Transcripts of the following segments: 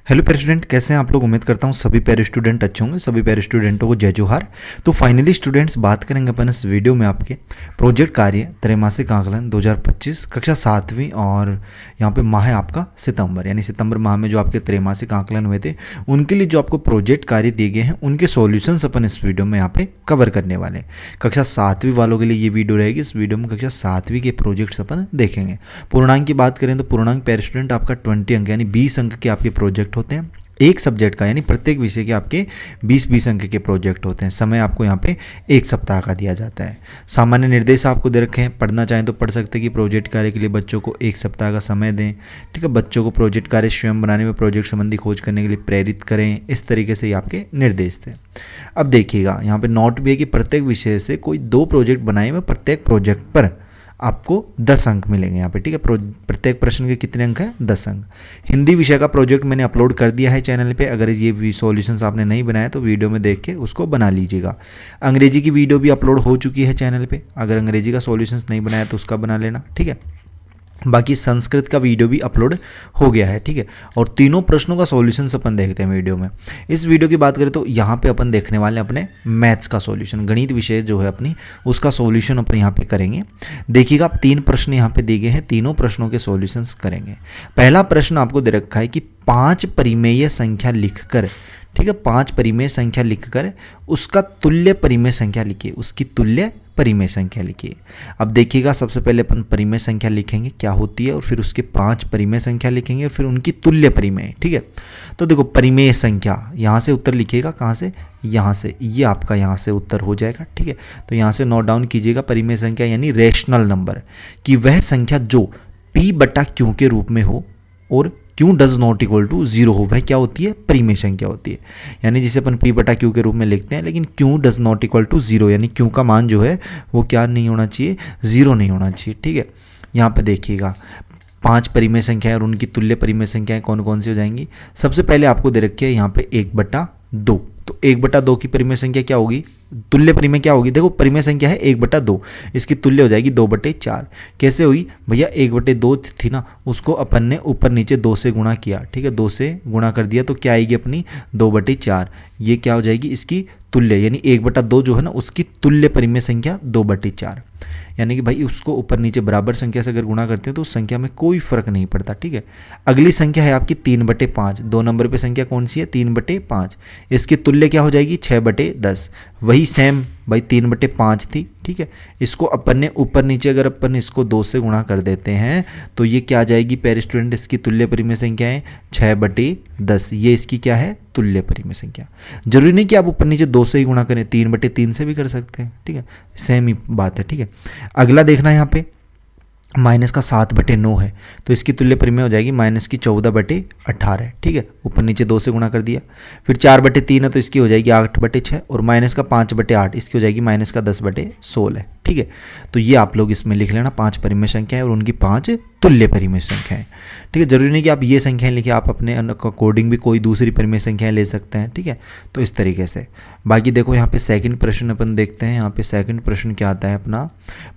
Hello प्यारे student, कैसे हैं आप लोग। उम्मीद करता हूँ सभी प्यारे स्टूडेंट अच्छे होंगे। सभी प्यारे स्टूडेंटों को जय जोहार। तो फाइनली स्टूडेंट्स, बात करेंगे अपन इस वीडियो में आपके प्रोजेक्ट कार्य त्रैमासिक आकलन 2025 कक्षा 7वीं, और यहाँ पे माह है आपका सितंबर, यानी सितंबर माह में जो आपके त्रैमासिक आकलन हुए थे उनके लिए जो आपको प्रोजेक्ट कार्य दिए गए हैं उनके सॉल्यूशंस अपन इस वीडियो में यहाँ पे कवर करने वाले हैं। कक्षा 7वीं वालों के लिए ये वीडियो रहेगी। इस वीडियो में कक्षा 7वीं के प्रोजेक्ट्स अपन देखेंगे। पूर्णांक की बात करें तो पूर्णांक प्यारे स्टूडेंट आपका 20 अंक यानी 20 अंक के आपके प्रोजेक्ट होते हैं एक सब्जेक्ट का, यानी प्रत्येक विषय के आपके 20-20 अंक के प्रोजेक्ट होते हैं। समय आपको यहाँ पे एक सप्ताह का दिया जाता है। सामान्य निर्देश आपको दे रखे हैं, पढ़ना चाहें तो पढ़ सकते हैं कि प्रोजेक्ट कार्य के लिए बच्चों को एक सप्ताह का समय दें। ठीक है, बच्चों को प्रोजेक्ट कार्य स्वयं बनाने में प्रोजेक्ट संबंधी खोज करने के लिए प्रेरित करें। इस तरीके से ये आपके निर्देश थे। अब देखिएगा, यहाँ पे नोट भी है कि प्रत्येक विषय से कोई 2 प्रोजेक्ट बनाए हुए, प्रत्येक प्रोजेक्ट पर आपको 10 अंक मिलेंगे यहाँ पे। ठीक है, प्रत्येक प्रश्न के कितने अंक हैं? 10 अंक। हिंदी विषय का प्रोजेक्ट मैंने अपलोड कर दिया है चैनल पे। अगर ये सॉल्यूशंस आपने नहीं बनाया तो वीडियो में देख के उसको बना लीजिएगा। अंग्रेजी की वीडियो भी अपलोड हो चुकी है चैनल पे। अगर अंग्रेजी का सॉल्यूशंस नहीं बनाया तो उसका बना लेना। ठीक है, बाकी संस्कृत का वीडियो भी अपलोड हो गया है। ठीक है, और तीनों प्रश्नों का सॉल्यूशंस अपन देखते हैं वीडियो में। इस वीडियो की बात करें तो यहाँ पे अपन देखने वाले हैं अपने मैथ्स का सॉल्यूशन, गणित विषय जो है अपनी, उसका सॉल्यूशन अपन यहाँ पे करेंगे। देखिएगा, आप 3 प्रश्न यहाँ पे दिए गए हैं, तीनों प्रश्नों के सॉल्यूशंस करेंगे। पहला प्रश्न आपको दे रखा है कि 5 परिमेय संख्या लिखकर, ठीक है, 5 परिमेय संख्या लिखकर उसका तुल्य परिमेय संख्या लिखिए, उसकी तुल्य परिमेय संख्या लिखिए। अब देखिएगा, सबसे पहले अपन परिमेय संख्या लिखेंगे क्या होती है, और फिर उसके 5 परिमेय संख्या लिखेंगे और फिर उनकी तुल्य परिमेय। ठीक है, तो देखो परिमेय संख्या, यहाँ से उत्तर लिखिएगा, कहाँ से? यहाँ से। ये आपका यहाँ से उत्तर हो जाएगा। ठीक है, तो यहाँ से नोट डाउन कीजिएगा परिमेय संख्या यानी रेशनल नंबर, कि वह संख्या जो p/q के रूप में हो और q does not equal to 0 हो, वह क्या होती है? परिमेय संख्या होती है। यानी जिसे अपन p/q के रूप में लिखते हैं, लेकिन q does not equal to 0, यानी q का मान जो है वो क्या नहीं होना चाहिए? 0 नहीं होना चाहिए। ठीक है, यहाँ पे देखिएगा 5 परिमेय संख्याएं और उनकी तुल्य परिमेय संख्याएं कौन कौन सी हो जाएंगी। सबसे पहले आपको दे रखी है यहाँ पे 1/2, तो 1/2 की परिमेय संख्या क्या होगी? तुल्य परिमेय क्या होगी? देखो परिमेय संख्या है 1/2, इसकी तुल्य हो जाएगी 2/4। कैसे हुई भैया? 1/2 थी ना, उसको अपन ने ऊपर नीचे 2 से गुणा किया। ठीक है, 2 से गुणा कर दिया तो क्या आएगी अपनी? 2/4। ये क्या हो जाएगी? इसकी तुल्य, यानी 1/2 जो है ना उसकी तुल्य परिमेय संख्या 2/4। यानी कि भाई उसको ऊपर नीचे बराबर संख्या से अगर गुणा करते हैं तो उस संख्या में कोई फर्क नहीं पड़ता। ठीक है, अगली संख्या है आपकी 3/5। 2 नंबर पे संख्या कौन सी है? 3/5। इसकी तुल्य क्या हो जाएगी? 6/10। वही सेम भाई 3/5 थी। ठीक है, इसको अपन ने ऊपर नीचे अगर अपन इसको 2 से गुणा कर देते हैं तो ये क्या आ जाएगी प्यारे स्टूडेंट? इसकी तुल्य परिमेय संख्या है 6/10। ये इसकी क्या है? तुल्य परिमेय संख्या। जरूरी नहीं कि आप ऊपर नीचे 2 से ही गुणा करें, 3/3 से भी कर सकते हैं। ठीक है, सेम ही बात है। ठीक है, अगला देखना यहाँ पे माइनस का 7/9 है, तो इसकी तुल्य परिमेय हो जाएगी माइनस की 14/18। ठीक है, ऊपर नीचे 2 से गुणा कर दिया। फिर 4/3 है तो इसकी हो जाएगी 8/6, और माइनस का 5/8 इसकी हो जाएगी माइनस का 10/16। ठीक है, तो ये आप लोग इसमें लिख लेना 5 परिमेय संख्याएं और उनकी 5 तुल्य परिमेय संख्याएं। ठीक है, जरूरी नहीं कि आप ये संख्याएं लिखिए, आप अपने अकॉर्डिंग भी कोई दूसरी परिमेय संख्याएं ले सकते हैं। ठीक है, तो इस तरीके से। बाकी देखो यहाँ पे सेकंड प्रश्न अपन देखते हैं। यहाँ पे सेकंड प्रश्न क्या आता है अपना?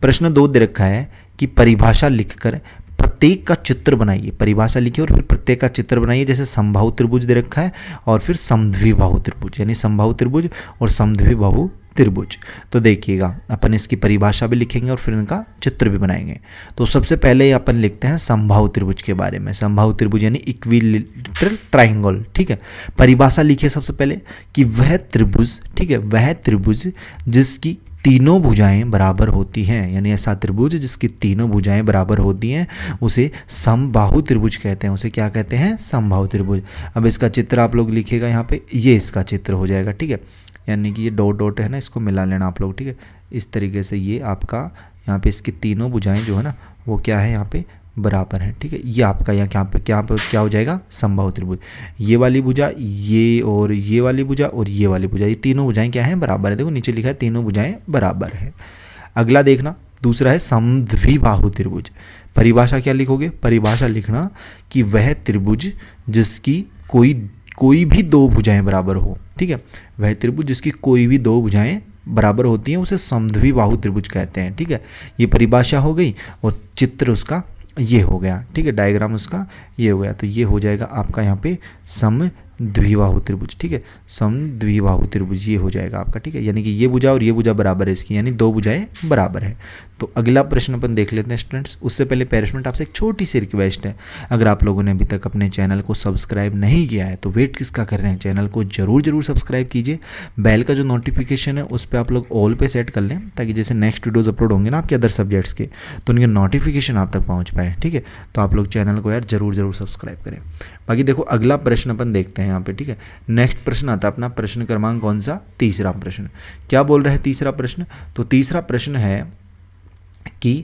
प्रश्न 2 दे रखा है कि परिभाषा लिखकर प्रत्येक का चित्र बनाइए। परिभाषा लिखिए और फिर प्रत्येक का चित्र बनाइए। जैसे समबाहु त्रिभुज दे रखा है और फिर समद्विबाहु त्रिभुज, यानी समबाहु त्रिभुज और समद्विबाहु त्रिभुज। तो देखिएगा, अपन इसकी परिभाषा भी लिखेंगे और फिर इनका चित्र भी बनाएंगे। तो सबसे पहले अपन लिखते हैं समबाहु त्रिभुज के बारे में। समबाहु त्रिभुज यानी इक्विलैटरल ट्रायंगल। ठीक है, परिभाषा लिखिए सबसे पहले कि वह त्रिभुज, ठीक है, वह त्रिभुज जिसकी तीनों भुजाएं बराबर होती हैं, यानी ऐसा त्रिभुज जिसकी तीनों भुजाएं बराबर होती हैं उसे समबाहु त्रिभुज कहते हैं। उसे क्या कहते हैं? समबाहु त्रिभुज। अब इसका चित्र आप लोग लिखिएगा यहाँ पे, ये इसका चित्र हो जाएगा। ठीक है, यानी कि ये डॉट डॉट है ना, इसको मिला लेना आप लोग। ठीक है, इस तरीके से ये आपका यहाँ पे इसकी तीनों भुजाएं जो है ना वो क्या है? यहाँ पे बराबर है। ठीक है, ये आपका यहाँ पे क्या हो जाएगा? समबाहु त्रिभुज। ये वाली भुजा, ये और ये वाली भुजा और ये वाली भुजा, ये तीनों भुजाएं क्या हैं? बराबर है। देखो नीचे लिखा है तीनों भुजाएं बराबर है। अगला देखना, दूसरा है समद्विबाहु त्रिभुज। परिभाषा क्या लिखोगे? परिभाषा लिखना कि वह त्रिभुज जिसकी कोई भी 2 भुजाएं बराबर हो। ठीक है, वह त्रिभुज जिसकी कोई भी 2 भुजाएं बराबर होती हैं उसे समद्विबाहु त्रिभुज कहते हैं। ठीक है, ये परिभाषा हो गई और चित्र उसका ये हो गया, ठीक है, डायग्राम उसका ये हो गया। तो ये हो जाएगा आपका यहाँ पे समद्विबाहु त्रिभुज, ठीक है, समद्विबाहु त्रिभुज ये हो जाएगा आपका, ठीक है, यानी कि ये भुजा और ये भुजा बराबर है इसकी, यानी दो भुजाएं बराबर है। तो अगला प्रश्न अपन देख लेते हैं स्टूडेंट्स। उससे पहले पेरेंट्स स्टूडेंट आपसे एक छोटी सी रिक्वेस्ट है, अगर आप लोगों ने अभी तक अपने चैनल को सब्सक्राइब नहीं किया है तो वेट किसका कर रहे हैं, चैनल को जरूर सब्सक्राइब कीजिए। बेल का जो नोटिफिकेशन है उस पर आप लोग ऑल पे सेट कर लें, ताकि जैसे नेक्स्ट वीडियोज अपलोड होंगे ना आपके अदर सब्जेक्ट्स के, तो उनके नोटिफिकेशन आप तक पहुँच पाए, ठीक है। तो आप लोग चैनल को यार जरूर सब्सक्राइब करें। बाकी देखो अगला प्रश्न अपन देखते हैं यहाँ पे, ठीक है। नेक्स्ट प्रश्न आता है अपना प्रश्न क्रमांक कौन सा, तीसरा प्रश्न। क्या बोल रहा है तीसरा प्रश्न, तो तीसरा प्रश्न है कि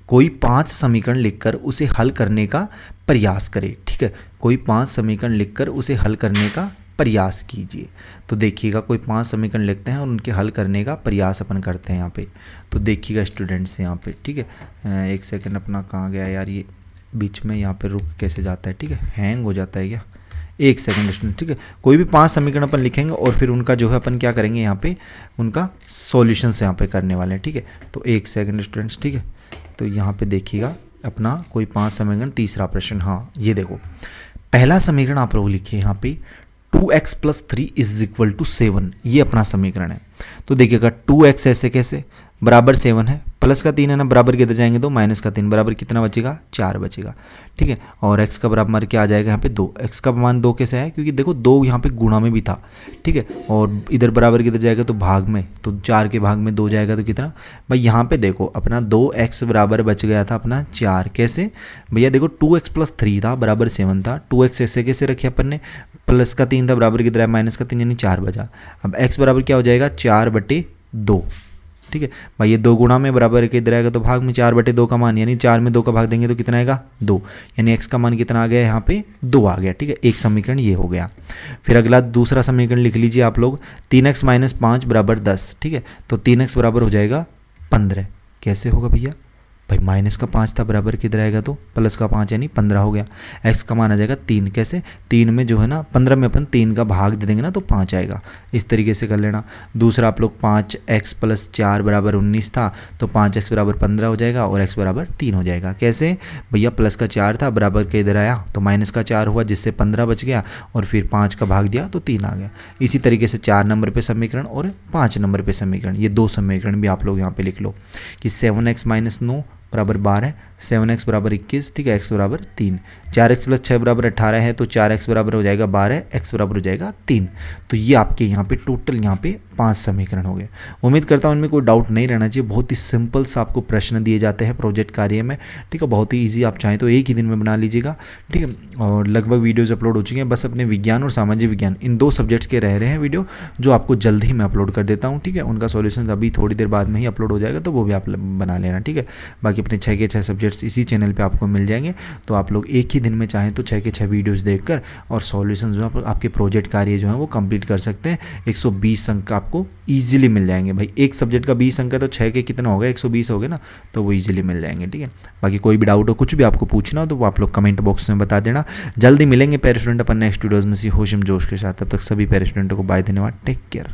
कोई 5 समीकरण लिखकर उसे हल करने का प्रयास करे, ठीक है, कोई 5 समीकरण लिखकर उसे हल करने का प्रयास कीजिए। तो देखिएगा कोई 5 समीकरण लिखते हैं और उनके हल करने का प्रयास अपन करते हैं यहाँ पे। तो देखिएगा स्टूडेंट्स यहाँ पे, ठीक है, एक सेकंड अपना कहाँ गया यार, ये बीच में यहाँ पे रुक कैसे जाता है, ठीक है, हैंग हो जाता है क्या, एक सेकंड स्टूडेंट, ठीक है। कोई भी 5 समीकरण अपन लिखेंगे और फिर उनका जो है अपन क्या करेंगे यहाँ पे, उनका सॉल्यूशंस यहाँ पे करने वाले हैं, ठीक है। तो एक सेकंड स्टूडेंट्स, ठीक है। तो यहाँ पे देखिएगा अपना कोई 5 समीकरण, तीसरा प्रश्न, हाँ ये देखो पहला समीकरण आप लोग लिखिए यहाँ पे 2x + 3 = 7, ये अपना समीकरण है। तो देखिएगा 2x ऐसे कैसे, बराबर 7 है, प्लस का 3 है ना, बराबर के इधर जाएंगे तो माइनस का 3, बराबर कितना बचेगा, 4 बचेगा, ठीक है। और x का बराबर क्या आ जाएगा यहाँ पे 2, x का मान 2 कैसे है, क्योंकि देखो 2 यहाँ पे गुणा में भी था, ठीक है, और इधर बराबर के इधर जाएगा तो भाग में, तो 4 के भाग में 2 जाएगा तो कितना भाई, यहाँ पे देखो अपना 2x बराबर बच गया था अपना 4, कैसे भैया, देखो 2x + 3 था बराबर 7 था, 2x ऐसे कैसे रखे अपन ने, प्लस का 3 था बराबर किधर है माइनस का 3, यानी 4 बचा। अब x बराबर क्या हो जाएगा 4/2, ठीक है भाई, ये 2 गुणा में बराबर के इधर आएगा तो भाग में 4/2 का मान, यानी 4 में 2 का भाग देंगे तो कितना आएगा 2, यानी x का मान कितना आ गया यहाँ पे 2 आ गया, ठीक है। एक समीकरण ये हो गया। फिर अगला दूसरा समीकरण लिख लीजिए आप लोग, 3x - 5 = 10, ठीक है। तो 3x बराबर हो जाएगा 15, कैसे होगा भैया भाई, माइनस का 5 था बराबर किधर आएगा तो प्लस का 5 यानी 15 हो गया। x का मान आ जाएगा 3, कैसे 3 में जो है ना 15 में अपन 3 का भाग दे देंगे ना तो 5 आएगा, इस तरीके से कर लेना। दूसरा आप लोग 5x + 4 = 19 था, तो 5x = 15 हो जाएगा और x = 3 हो जाएगा, कैसे भैया, प्लस का 4 था बराबर के इधर आया तो माइनस का 4 हुआ, जिससे 15 बच गया और फिर 5 का भाग दिया तो 3 आ गया। इसी तरीके से 4 नंबर पे समीकरण और 5 नंबर पे समीकरण, ये 2 समीकरण भी आप लोग यहाँ पे लिख लो कि 7x - 9 = 12, 7x = 21, ठीक है, x = 3, 4x + 6 = 18 है, तो 4x बराबर हो जाएगा 12, x बराबर हो जाएगा 3। तो ये आपके यहाँ पे टोटल यहाँ पे 5 समीकरण हो गए। उम्मीद करता हूँ इनमें कोई डाउट नहीं रहना चाहिए, बहुत ही सिंपल सा आपको प्रश्न दिए जाते हैं प्रोजेक्ट कार्य में, ठीक है, बहुत ही ईजी, आप चाहें तो एक ही दिन में बना लीजिएगा, ठीक है। और लगभग वीडियोज़ अपलोड हो चुके हैं, बस अपने विज्ञान और सामाजिक विज्ञान इन 2 सब्जेक्ट्स के रह रहे हैं वीडियो, जो आपको जल्द ही मैं अपलोड कर देता हूँ, ठीक है। उनका सॉल्यूशन अभी थोड़ी देर बाद में ही अपलोड हो जाएगा, तो वो भी आप बना लेना, ठीक है। बाकी अपने 6 के 6 सब्जेक्ट्स इसी चैनल पे आपको मिल जाएंगे, तो आप लोग एक ही दिन में चाहें तो 6 के 6 वीडियोस देखकर और सॉल्यूशन जो है आपके प्रोजेक्ट कार्य जो है वो कंप्लीट कर सकते हैं। 120 अंक आपको इजीली मिल जाएंगे भाई, एक सब्जेक्ट का 20 अंक है तो 6 के कितना होगा 120 हो गए ना, तो वो इजीली मिल जाएंगे, ठीक है। बाकी कोई भी डाउट हो, कुछ भी आपको पूछना हो तो वो आप लोग कमेंट बॉक्स में बता देना। जल्दी मिलेंगे पैरा स्टूडेंट अपन नेक्स्ट वीडियोज़ में सी होशम जोश के साथ, तब तक सभी पैरा स्टूडेंटों को बाय, धन्यवाद, टेक केयर।